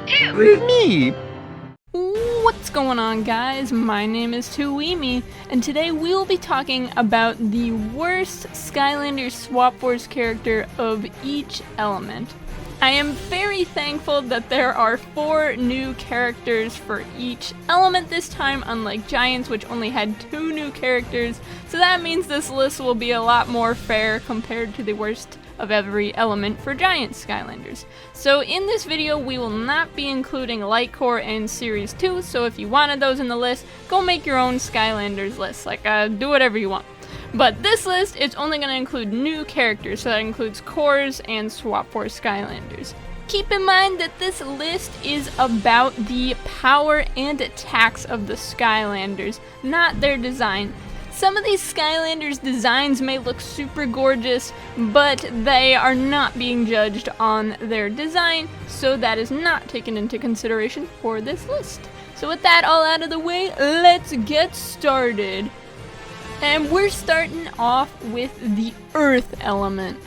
Me. What's going on, guys? My name is Toowiimii, and today we will be talking about the worst Skylanders Swap Force character of each element. I am very thankful that there are 4 new characters for each element this time, unlike Giants, which only had 2 new characters, so that means this list will be a lot more fair compared to the worst of every element for Giant Skylanders. So in this video, we will not be including Lightcore and Series 2, so if you wanted those in the list, go make your own Skylanders list, do whatever you want. But this list is only going to include new characters, so that includes cores and Swap Force Skylanders. Keep in mind that this list is about the power and attacks of the Skylanders, not their design. Some of these Skylanders designs may look super gorgeous, but they are not being judged on their design, so that is not taken into consideration for this list. So with that all out of the way, let's get started. And we're starting off with the Earth element.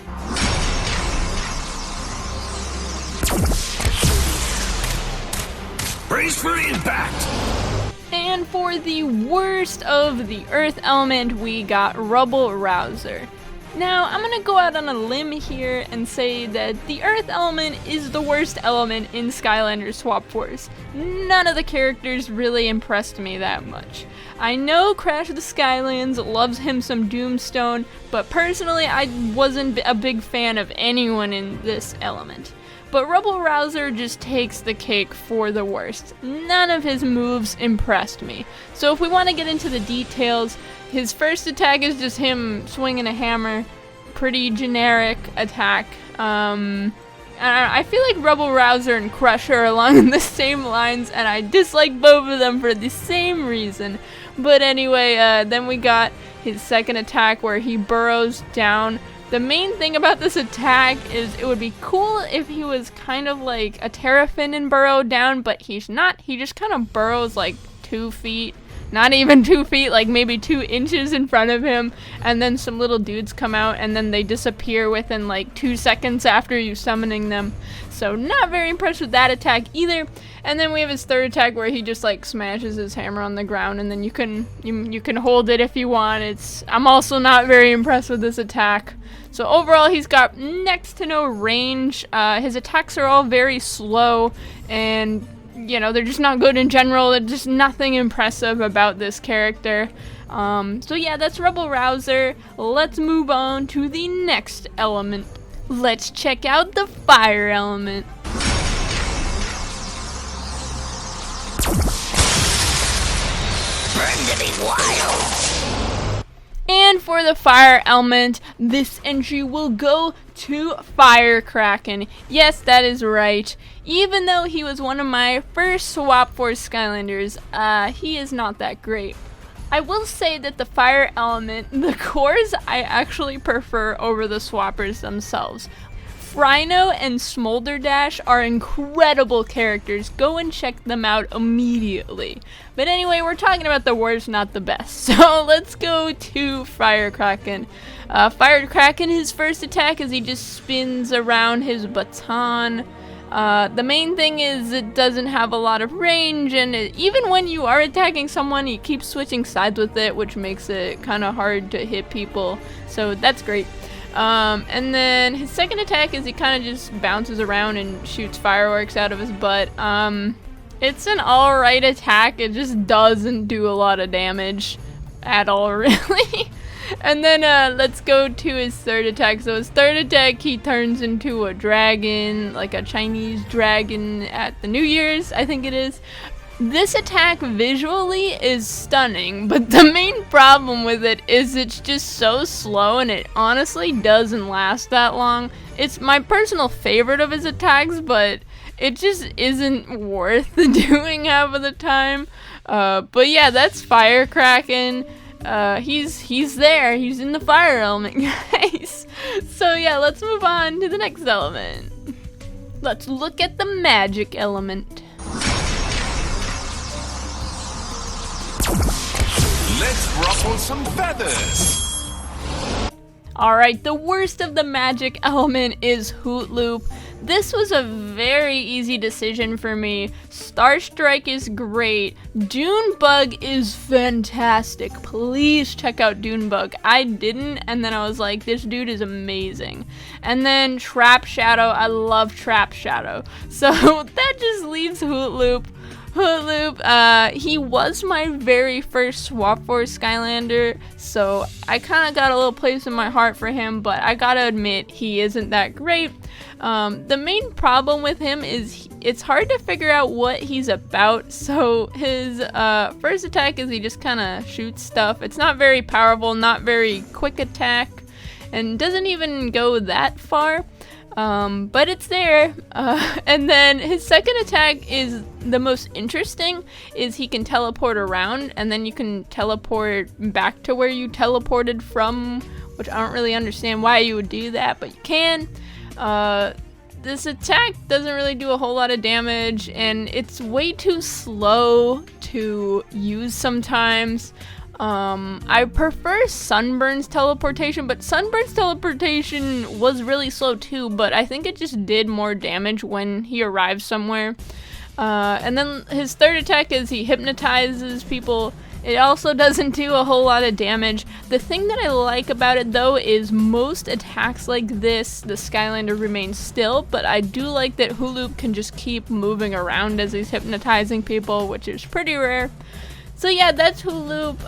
Brace for impact! And for the worst of the Earth element, we got Rubble Rouser. Now, I'm gonna go out on a limb here and say that the Earth element is the worst element in Skylanders Swap Force. None of the characters really impressed me that much. I know Crash of the Skylands loves him some Doomstone, but personally I wasn't a big fan of anyone in this element. But Rubble Rouser just takes the cake for the worst. None of his moves impressed me. So if we want to get into the details, his first attack is just him swinging a hammer. Pretty generic attack. I feel like Rubble Rouser and Crusher are along the same lines, and I dislike both of them for the same reason. But anyway, then we got his second attack where he burrows down. The main thing about this attack is it would be cool if he was kind of like a Terrafin and burrow down, but he's not. He just kind of burrows like 2 feet. Not even 2 feet, like maybe 2 inches in front of him, and then some little dudes come out and then they disappear within like 2 seconds after you summoning them. So not very impressed with that attack either. And then we have his third attack where he just like smashes his hammer on the ground, and then you can hold it if you want. I'm also not very impressed with this attack. So overall, he's got next to no range. His attacks are all very slow, and you know, they're just not good in general. There's just nothing impressive about this character. So yeah, that's Rubble Rouser. Let's move on to the next element. Let's check out the Fire element. Burn to be wild! And for the Fire element, this entry will go to Firecracken. Yes, that is right. Even though he was one of my first Swap Force Skylanders, he is not that great. I will say that the Fire element, the cores I actually prefer over the swappers themselves. Frino and Smolderdash are incredible characters. Go and check them out immediately. But anyway, we're talking about the worst, not the best. So let's go to Firecracken. Firecracken, his first attack is he just spins around his baton. The main thing is it doesn't have a lot of range, and even when you are attacking someone, he keeps switching sides with it, which makes it kind of hard to hit people. So that's great. And then his second attack is he kind of just bounces around and shoots fireworks out of his butt. It's an alright attack, it just doesn't do a lot of damage at all, really. And then let's go to his third attack. So his third attack, he turns into a dragon, like a Chinese dragon at the New Year's, I think it is. This attack visually is stunning, but the main problem with it is it's just so slow and it honestly doesn't last that long. It's my personal favorite of his attacks, but it just isn't worth doing half of the time. But yeah, that's Firecracken. He's there. He's in the Fire element, guys. So yeah, let's move on to the next element. Let's look at the Magic element. Let's ruffle some feathers! Alright, the worst of the Magic element is Hoot Loop. This was a very easy decision for me. Star Strike is great. Dune Bug is fantastic. Please check out Dune Bug. I didn't, and then I was like, this dude is amazing. And then Trap Shadow, I love Trap Shadow. So that just leaves Hoot Loop. Hoot Loop, he was my very first Swap Force Skylander, so I kind of got a little place in my heart for him, but I gotta admit, he isn't that great. The main problem with him is it's hard to figure out what he's about. So his first attack is he just kind of shoots stuff. It's not very powerful, not very quick attack, and doesn't even go that far. But it's there. And then his second attack is the most interesting, is he can teleport around, and then you can teleport back to where you teleported from, which I don't really understand why you would do that, but you can. This attack doesn't really do a whole lot of damage, and it's way too slow to use sometimes. I prefer Sunburn's teleportation, but Sunburn's teleportation was really slow too, but I think it just did more damage when he arrives somewhere. And then his third attack is he hypnotizes people. It also doesn't do a whole lot of damage. The thing that I like about it though is most attacks like this, the Skylander remains still, but I do like that Hoot Loop can just keep moving around as he's hypnotizing people, which is pretty rare. So yeah, that's Hoot Loop.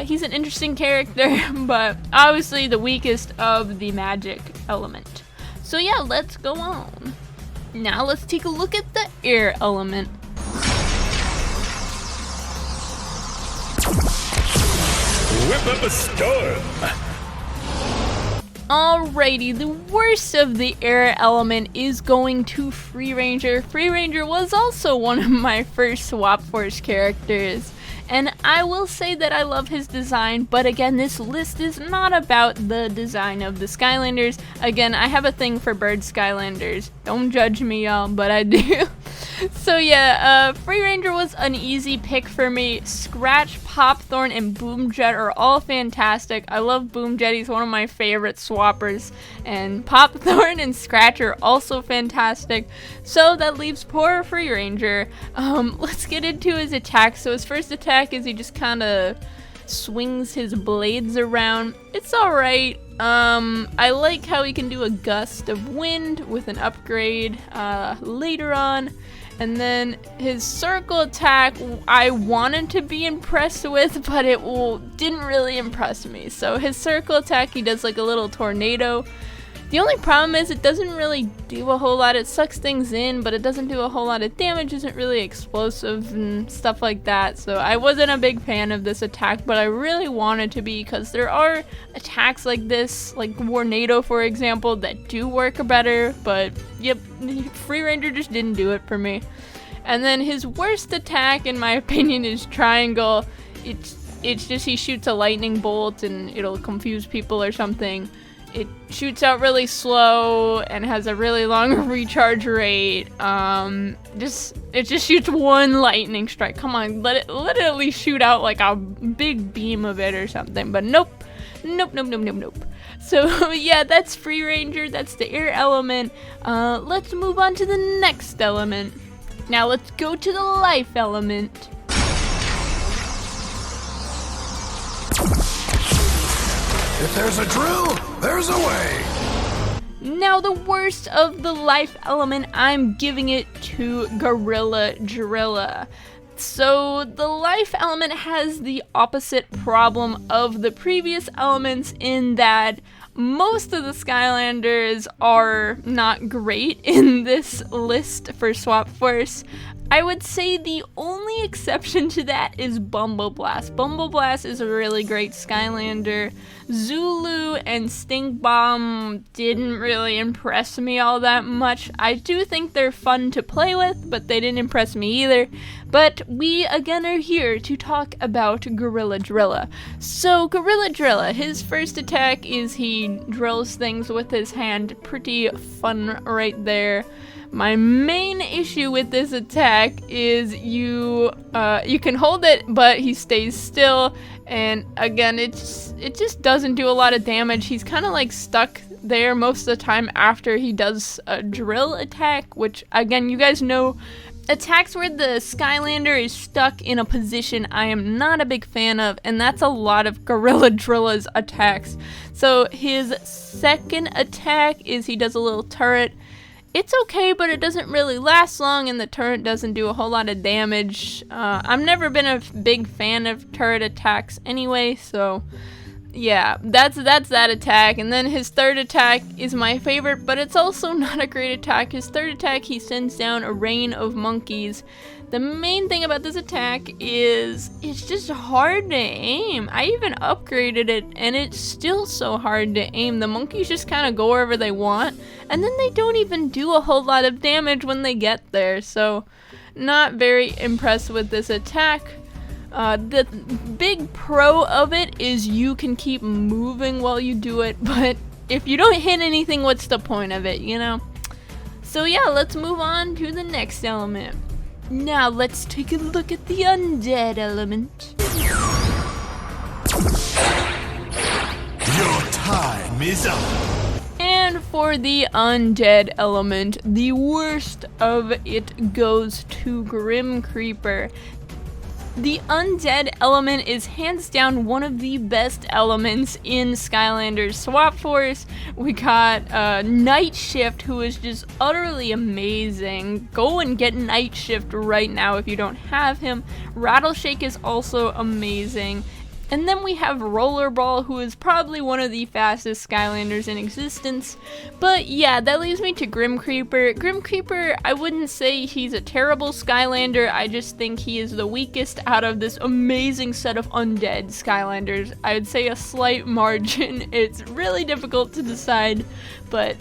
He's an interesting character, but obviously the weakest of the magic element. So yeah, let's go on. Now let's take a look at the air element. Whip up a storm. Alrighty, the worst of the air element is going to Free Ranger. Free Ranger was also one of my first Swap Force characters. And I will say that I love his design, but again, this list is not about the design of the Skylanders. Again, I have a thing for bird Skylanders. Don't judge me, y'all, but I do. So yeah, Free Ranger was an easy pick for me. Scratch, Popthorn, and Boomjet are all fantastic. I love Boomjet, he's one of my favorite swappers. And Popthorn and Scratch are also fantastic. So that leaves poor Free Ranger. Let's get into his attack. So his first attack is he just kind of swings his blades around. It's alright. I like how he can do a gust of wind with an upgrade later on. And then his circle attack, I wanted to be impressed with, but it didn't really impress me. So his circle attack, he does like a little tornado. The only problem is it doesn't really do a whole lot. It sucks things in, but it doesn't do a whole lot of damage, isn't really explosive and stuff like that. So I wasn't a big fan of this attack, but I really wanted to be, because there are attacks like this, like Warnado for example, that do work better, but yep, Free Ranger just didn't do it for me. And then his worst attack, in my opinion, is Triangle. It's just he shoots a lightning bolt and it'll confuse people or something. It shoots out really slow and has a really long recharge rate. It just shoots one lightning strike. Come on, let it at least shoot out like a big beam of it or something. But nope. So yeah, that's Free Ranger. That's the air element. Let's move on to the next element. Now let's go to the life element. If there's a drill, there's a way. Now the worst of the life element, I'm giving it to Gorilla Drilla. So the life element has the opposite problem of the previous elements in that most of the Skylanders are not great in this list for Swap Force. I would say the only exception to that is Bumbleblast. Bumbleblast is a really great Skylander. Zulu and Stink Bomb didn't really impress me all that much. I do think they're fun to play with, but they didn't impress me either. But we again are here to talk about Gorilla Drilla. So Gorilla Drilla, his first attack is he drills things with his hand. Pretty fun right there. My main issue with this attack is you can hold it, but he stays still, and again, it just doesn't do a lot of damage. He's kind of like stuck there most of the time after he does a drill attack, which again, you guys know, attacks where the Skylander is stuck in a position I am not a big fan of, and that's a lot of Gorilla Drilla's attacks. So his second attack is he does a little turret. It's okay, but it doesn't really last long, and the turret doesn't do a whole lot of damage. I've never been a big fan of turret attacks anyway, so yeah, that's that attack. And then his third attack is my favorite, but it's also not a great attack. His third attack, he sends down a rain of monkeys. The main thing about this attack is it's just hard to aim. I even upgraded it, and it's still so hard to aim. The monkeys just kind of go wherever they want, and then they don't even do a whole lot of damage when they get there. So not very impressed with this attack. The big pro of it is you can keep moving while you do it, but if you don't hit anything, what's the point of it, you know? So yeah, let's move on to the next element. Now let's take a look at the Undead element. Your time is up. And for the Undead element, the worst of it goes to Grim Creeper. The Undead element is hands down one of the best elements in Skylanders Swap Force. We got Night Shift, who is just utterly amazing. Go and get Night Shift right now if you don't have him. Rattleshake is also amazing. And then we have Rollerball, who is probably one of the fastest Skylanders in existence. But yeah, that leaves me to Grim Creeper. Grim Creeper, I wouldn't say he's a terrible Skylander, I just think he is the weakest out of this amazing set of Undead Skylanders. I would say a slight margin. It's really difficult to decide, but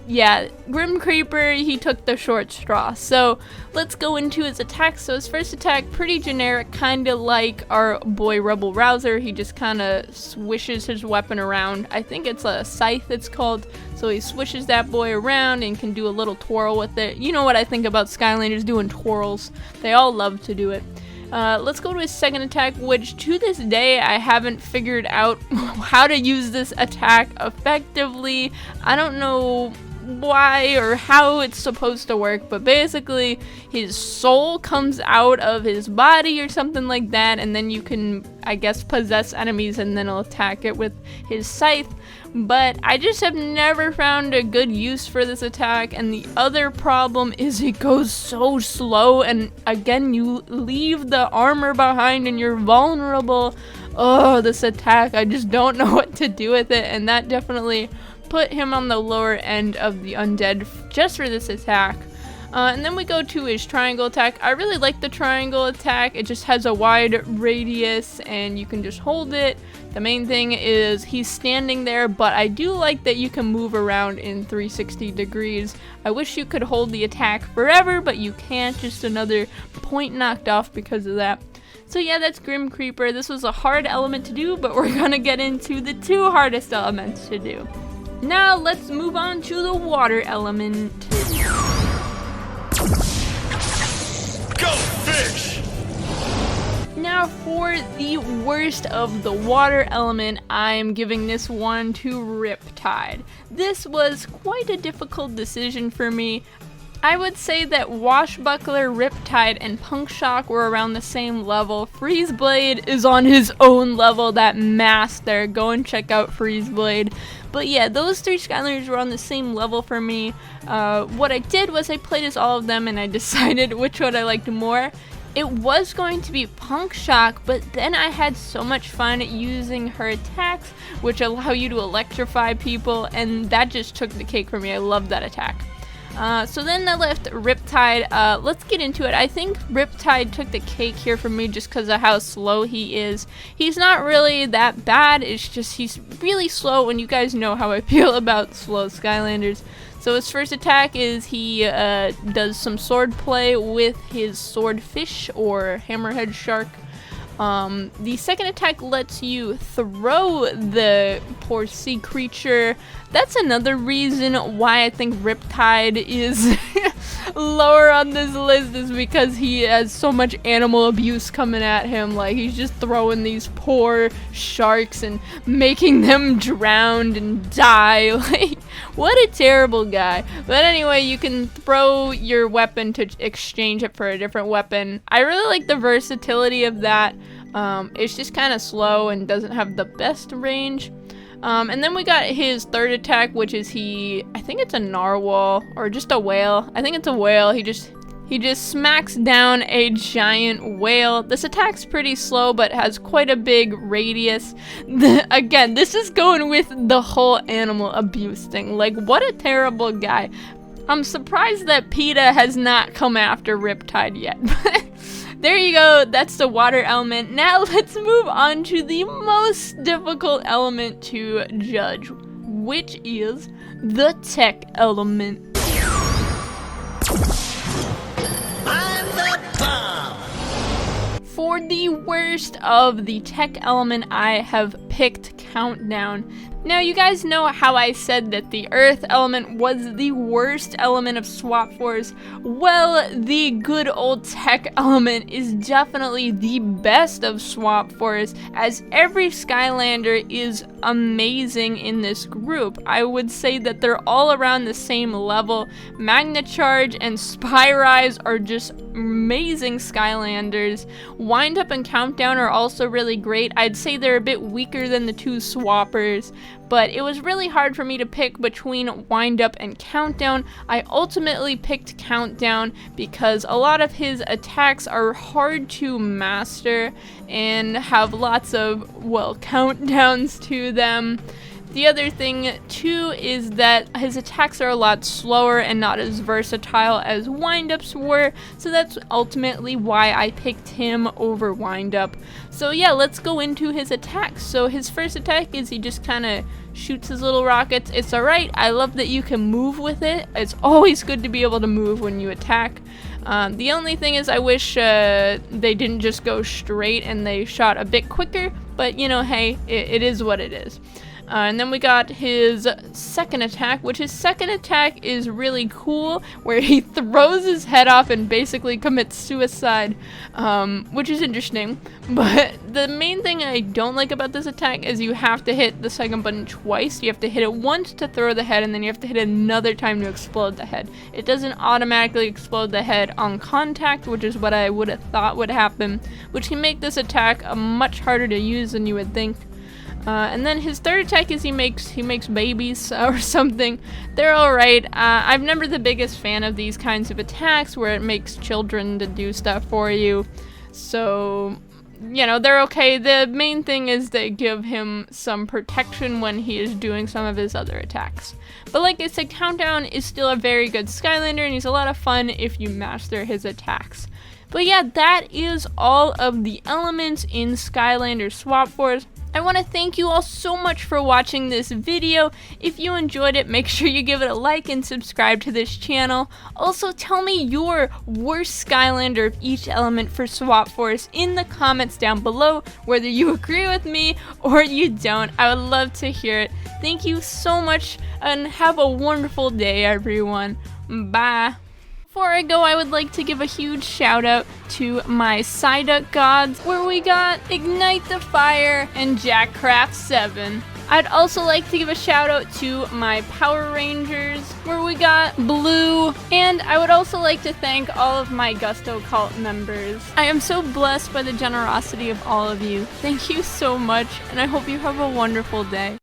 yeah, Grim Creeper, he took the short straw. So let's go into his attack. So his first attack, pretty generic, kind of like our boy Rebel Rouser. He just kind of swishes his weapon around. I think it's a scythe it's called. So he swishes that boy around and can do a little twirl with it. You know what I think about Skylanders doing twirls. They all love to do it. Let's go to his second attack, which to this day I haven't figured out how to use this attack effectively. I don't know why or how it's supposed to work, but basically his soul comes out of his body or something like that, and then you can, I guess, possess enemies and then he'll attack it with his scythe. But I just have never found a good use for this attack, and the other problem is it goes so slow, and again, you leave the armor behind and you're vulnerable. Oh, this attack, I just don't know what to do with it, and that definitely put him on the lower end of the Undead just for this attack. And then we go to his triangle attack. I really like the triangle attack. It just has a wide radius and you can just hold it. The main thing is he's standing there, but I do like that you can move around in 360 degrees. I wish you could hold the attack forever, but you can't. Just another point knocked off because of that. So yeah, that's Grim Creeper. This was a hard element to do, but we're gonna get into the two hardest elements to do. Now let's move on to the water element. Go fish! Now for the worst of the water element, I am giving this one to Riptide. This was quite a difficult decision for me. I would say that Washbuckler, Riptide, and Punk Shock were around the same level. Freeze Blade is on his own level, that mass there. Go and check out Freeze Blade. But yeah, those three Skylanders were on the same level for me. What I did was I played as all of them and I decided which one I liked more. It was going to be Punk Shock, but then I had so much fun using her attacks, which allow you to electrify people, and that just took the cake for me. I love that attack. So then I left Riptide. Let's get into it. I think Riptide took the cake here for me just because of how slow he is. He's not really that bad, it's just he's really slow, and you guys know how I feel about slow Skylanders. So his first attack is he does some sword play with his swordfish or hammerhead shark. The second attack lets you throw the poor sea creature. That's another reason why I think Riptide is lower on this list is because he has so much animal abuse coming at him. Like, he's just throwing these poor sharks and making them drown and die. Like, what a terrible guy. But anyway, you can throw your weapon to exchange it for a different weapon. I really like the versatility of that. It's just kind of slow and doesn't have the best range. And then we got his third attack, which is I think it's a narwhal or just a whale. I think it's a whale. He just smacks down a giant whale. This attack's pretty slow, but has quite a big radius. Again, this is going with the whole animal abuse thing. Like, what a terrible guy. I'm surprised that PETA has not come after Riptide yet. There you go, that's the water element. Now let's move on to the most difficult element to judge, which is the tech element. I'm the bomb! For the worst of the tech element, I have picked Countdown. Now, you guys know how I said that the Earth element was the worst element of Swap Force? Well, the good old tech element is definitely the best of Swap Force, as every Skylander is amazing in this group. I would say that they're all around the same level. Magna Charge and Spyro are just amazing Skylanders. Wind Up and Countdown are also really great. I'd say they're a bit weaker than the two Swappers, but it was really hard for me to pick between Wind Up and Countdown. I ultimately picked Countdown because a lot of his attacks are hard to master and have lots of, well, countdowns to them. The other thing, too, is that his attacks are a lot slower and not as versatile as Wind-Up's were, so that's ultimately why I picked him over Wind-Up. So yeah, let's go into his attacks. So his first attack is he just kind of shoots his little rockets. It's alright, I love that you can move with it. It's always good to be able to move when you attack. The only thing is I wish they didn't just go straight and they shot a bit quicker, but you know, hey, it is what it is. And then we got his second attack, which his second attack is really cool, where he throws his head off and basically commits suicide, which is interesting. But the main thing I don't like about this attack is you have to hit the second button twice. You have to hit it once to throw the head, and then you have to hit it another time to explode the head. It doesn't automatically explode the head on contact, which is what I would have thought would happen, which can make this attack much harder to use than you would think. And then his third attack is he makes babies or something. They're alright. I'm never the biggest fan of these kinds of attacks where it makes children to do stuff for you. So, you know, they're okay. The main thing is they give him some protection when he is doing some of his other attacks. But like I said, Countdown is still a very good Skylander, and he's a lot of fun if you master his attacks. But yeah, that is all of the elements in Skylander Swap Force. I want to thank you all so much for watching this video. If you enjoyed it, make sure you give it a like and subscribe to this channel. Also, tell me your worst Skylander of each element for Swap Force in the comments down below, whether you agree with me or you don't. I would love to hear it. Thank you so much and have a wonderful day, everyone. Bye. Before I go, I would like to give a huge shout out to my Psyduck gods, where we got Ignite the Fire and Jackcraft7. I'd also like to give a shout out to my Power Rangers, where we got Blue, and I would also like to thank all of my Gusto Cult members. I am so blessed by the generosity of all of you. Thank you so much, and I hope you have a wonderful day.